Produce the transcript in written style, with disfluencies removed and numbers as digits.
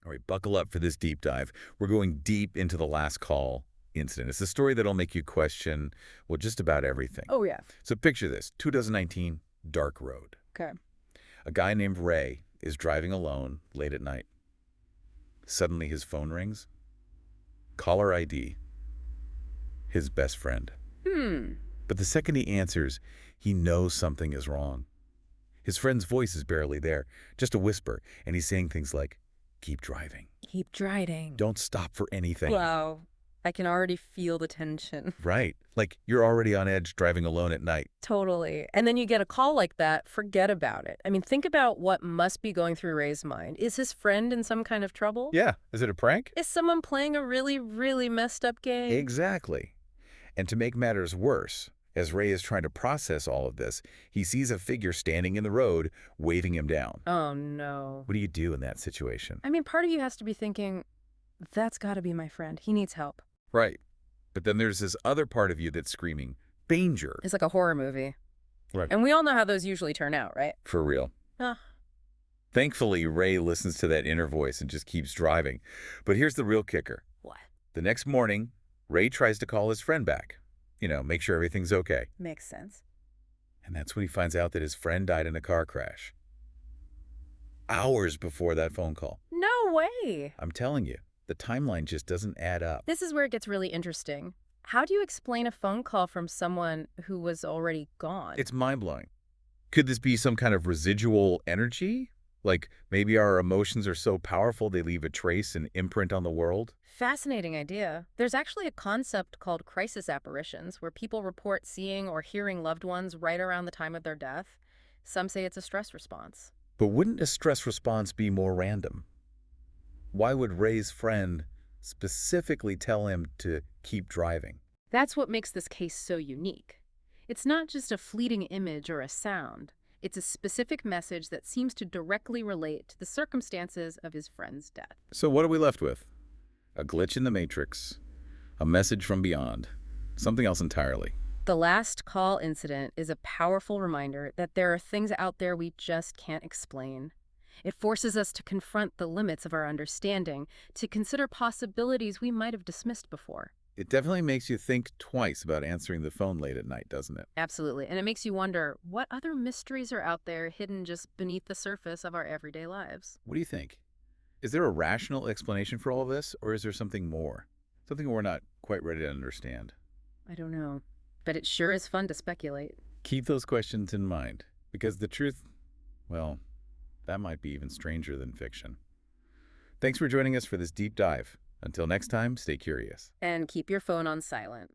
All right, buckle up for this deep dive. We're going deep into the last call incident. It's a story that'll make you question, well, just about everything. Oh, yeah. So picture this, 2019, dark road. Okay. A guy named Ray is driving alone late at night. Suddenly his phone rings. Caller ID, his best friend. Hmm. But the second he answers, he knows something is wrong. His friend's voice is barely there, just a whisper, and he's saying things like, keep driving. Keep driving. Don't stop for anything. Wow. I can already feel the tension. Right. Like you're already on edge driving alone at night. Totally. And then you get a call like that, forget about it. I mean, think about what must be going through Ray's mind. Is his friend in some kind of trouble? Yeah. Is it a prank? Is someone playing a really, really messed up game? Exactly. And to make matters worse, as Ray is trying to process all of this, he sees a figure standing in the road, waving him down. Oh, no. What do you do in that situation? I mean, part of you has to be thinking, that's got to be my friend. He needs help. Right. But then there's this other part of you that's screaming, danger. It's like a horror movie. Right. And we all know how those usually turn out, right? For real. Ah. Thankfully, Ray listens to that inner voice and just keeps driving. But here's the real kicker. What? The next morning, Ray tries to call his friend back. Make sure everything's okay. Makes sense. And that's when he finds out that his friend died in a car crash. Hours before that phone call. No way. I'm telling you, the timeline just doesn't add up. This is where it gets really interesting. How do you explain a phone call from someone who was already gone? It's mind-blowing. Could this be some kind of residual energy? Like maybe our emotions are so powerful they leave a trace and imprint on the world? Fascinating idea. There's actually a concept called crisis apparitions, where people report seeing or hearing loved ones right around the time of their death. Some say it's a stress response. But wouldn't a stress response be more random? Why would Ray's friend specifically tell him to keep driving? That's what makes this case so unique. It's not just a fleeting image or a sound. It's a specific message that seems to directly relate to the circumstances of his friend's death. So what are we left with? A glitch in the matrix, a message from beyond, something else entirely. The last call incident is a powerful reminder that there are things out there we just can't explain. It forces us to confront the limits of our understanding, to consider possibilities we might have dismissed before. It definitely makes you think twice about answering the phone late at night, doesn't it? Absolutely. And it makes you wonder, what other mysteries are out there hidden just beneath the surface of our everyday lives? What do you think? Is there a rational explanation for all of this, or is there something more? Something we're not quite ready to understand? I don't know. But it sure is fun to speculate. Keep those questions in mind, because the truth, well, that might be even stranger than fiction. Thanks for joining us for this deep dive. Until next time, stay curious. And keep your phone on silent.